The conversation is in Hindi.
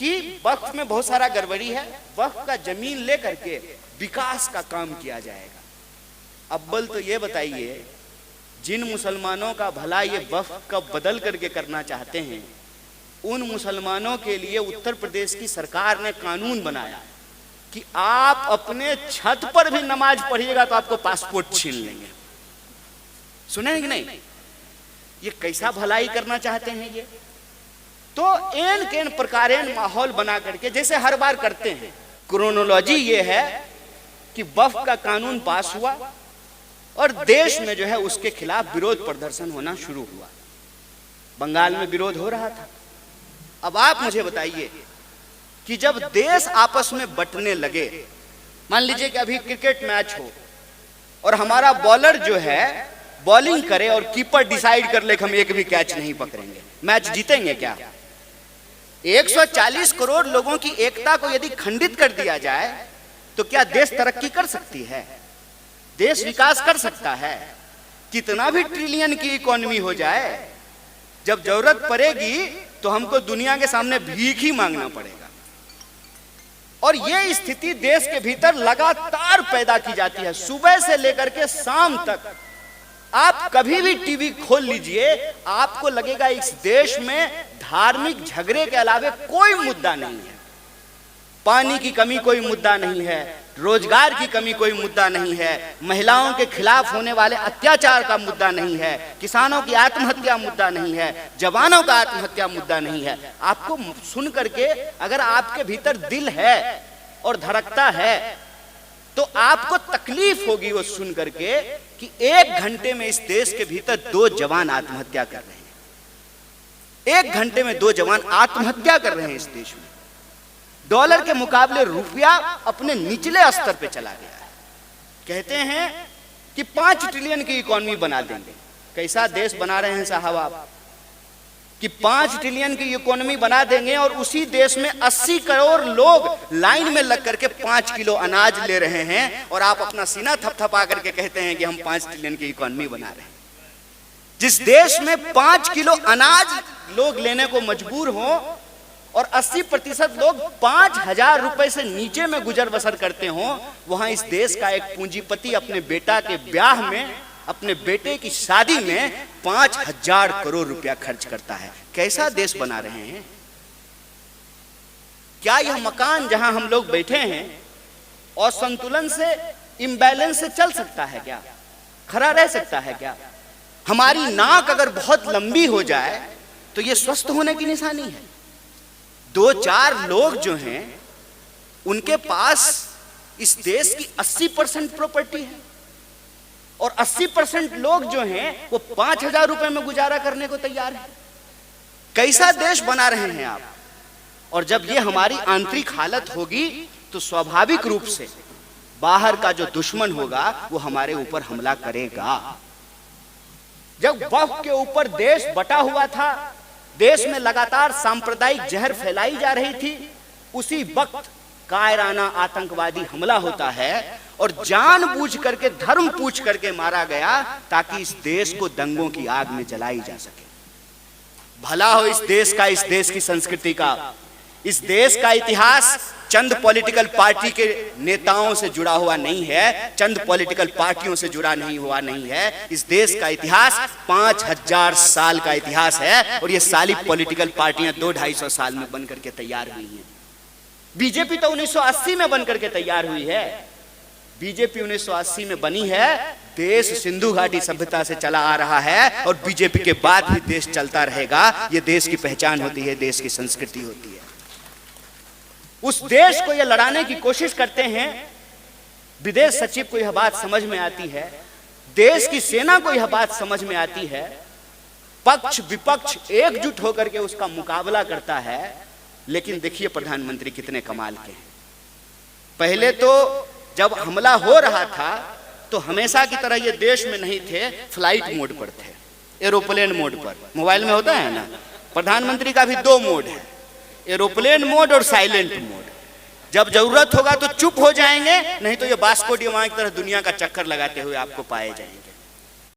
कि वक्फ में बहुत सारा गड़बड़ी है, वक्फ का जमीन लेकर के विकास का काम किया जाएगा। अव्वल तो ये बताइए, जिन मुसलमानों का भला ये वक्फ का बदल करके करना चाहते हैं, उन मुसलमानों के लिए उत्तर प्रदेश की सरकार ने कानून बनाया कि आप अपने छत पर भी नमाज पढ़िएगा तो आपको पासपोर्ट छीन लेंगे। सुने कि नहीं? ये कैसा भलाई करना चाहते हैं ये? तो एन केन प्रकारेन माहौल बना करके, जैसे हर बार करते हैं। क्रोनोलॉजी ये है कि वक्फ का कानून पास हुआ और देश में जो है उसके खिलाफ विरोध प्रदर्शन होना शुरू हुआ। बंगाल में विरोध हो रहा था। अब आप मुझे बताइए कि जब देश आपस में बंटने लगे, मान लीजिए कि अभी क्रिकेट मैच हो और हमारा बॉलर जो है बॉलिंग करे और कीपर डिसाइड कर ले कि हम एक भी कैच नहीं पकड़ेंगे, मैच जीतेंगे क्या? 140 करोड़ लोगों की एकता को यदि खंडित कर दिया जाए तो क्या देश तरक्की कर सकती है? देश विकास कर सकता है? कितना भी ट्रिलियन की इकोनॉमी हो जाए, जब जरूरत पड़ेगी तो हमको दुनिया के सामने भीख ही मांगना पड़ेगा। और ये स्थिति देश के भीतर लगातार पैदा की जाती है। सुबह से लेकर के शाम तक आप कभी भी टीवी खोल लीजिए, आपको लगेगा इस देश में धार्मिक झगड़े के अलावा कोई मुद्दा नहीं है। पानी की कमी कोई मुद्दा नहीं है, रोजगार की कमी कोई मुद्दा नहीं है, महिलाओं के खिलाफ होने वाले अत्याचार का मुद्दा नहीं है, किसानों की आत्महत्या मुद्दा नहीं है, जवानों का आत्महत्या मुद्दा नहीं है। आपको सुन करके अगर आपके भीतर दिल है और धड़कता है तो आपको तकलीफ होगी वो सुन करके कि 1 घंटे में इस देश के भीतर 2 जवान आत्महत्या कर रहे हैं। 1 घंटे में 2 जवान आत्महत्या कर रहे हैं इस देश में। डॉलर के मुकाबले रुपया अपने निचले स्तर पे चला गया है। कहते हैं कि 5 ट्रिलियन की इकोनॉमी बना देंगे। कैसा देश बना रहे हैं साहब आप कि 5 ट्रिलियन की इकोनॉमी बना देंगे और उसी देश में 80 करोड़ लोग लाइन में लग करके 5 किलो अनाज ले रहे हैं और आप अपना सीना थपथपा करके कहते हैं कि हम 5 ट्रिलियन की इकोनॉमी बना रहे हैं। जिस देश में 5 किलो अनाज लोग लेने को मजबूर हो और 80% लोग 5,000 रुपए से नीचे में गुजर बसर करते हो, वहां इस देश का एक पूंजीपति अपने बेटा के ब्याह में, अपने बेटे की शादी में 5,000 करोड़ रुपया खर्च करता है। कैसा देश बना रहे हैं? क्या यह मकान जहां हम लोग बैठे हैं और संतुलन से, इम्बैलेंस से चल सकता है क्या? खड़ा रह सकता है क्या? हमारी नाक अगर बहुत लंबी हो जाए तो यह स्वस्थ होने की निशानी है। 2-4 लोग जो हैं उनके पास इस देश की 80% प्रॉपर्टी है और 80% लोग जो हैं वो 5,000 रुपए में गुजारा करने को तैयार है। कैसा देश बना रहे हैं आप? और जब ये हमारी आंतरिक हालत होगी तो स्वाभाविक रूप से बाहर का जो दुश्मन होगा वो हमारे ऊपर हमला करेगा। जब वक्फ के ऊपर देश बटा हुआ था, देश में लगातार सांप्रदायिक जहर फैलाई जा रही थी, उसी वक्त कायराना आतंकवादी हमला होता है और जानबूझ करके, धर्म पूछ करके मारा गया ताकि इस देश को दंगों की आग में जलाई जा सके। भला हो इस देश का, इस देश की संस्कृति का, इस देश का इतिहास चंद पॉलिटिकल पार्टी के नेताओं से जुड़ा हुआ नहीं है, चंद पॉलिटिकल पार्टियों से जुड़ा नहीं है। इस देश का इतिहास 5,000 साल का इतिहास है और ये सारी पॉलिटिकल पार्टियां 200-250 साल में बनकर के तैयार हुई हैं। बीजेपी तो 1980 में बनकर के तैयार हुई है। बीजेपी 1980 में बनी है। देश सिंधु घाटी सभ्यता से चला आ रहा है और बीजेपी के बाद भी देश चलता रहेगा। ये देश की पहचान होती है, देश की संस्कृति होती है। उस देश को ये लड़ाने की कोशिश करते हैं। विदेश सचिव को यह बात समझ में आती है, देश की सेना को यह बात समझ में आती है। पक्ष विपक्ष एकजुट होकर के उसका मुकाबला करता है। लेकिन देखिए प्रधानमंत्री कितने कमाल के हैं। पहले तो जब हमला हो रहा था तो हमेशा की तरह ये देश में नहीं थे, फ्लाइट मोड पर थे, एरोप्लेन मोड पर। मोबाइल में होता है ना, प्रधानमंत्री का भी 2 मोड है, एरोप्लेन मोड और साइलेंट मोड। जब जरूरत होगा तो चुप हो जाएंगे, नहीं तो ये वास्को डी गामा की तरह दुनिया का चक्कर लगाते हुए आपको पाए जाएंगे।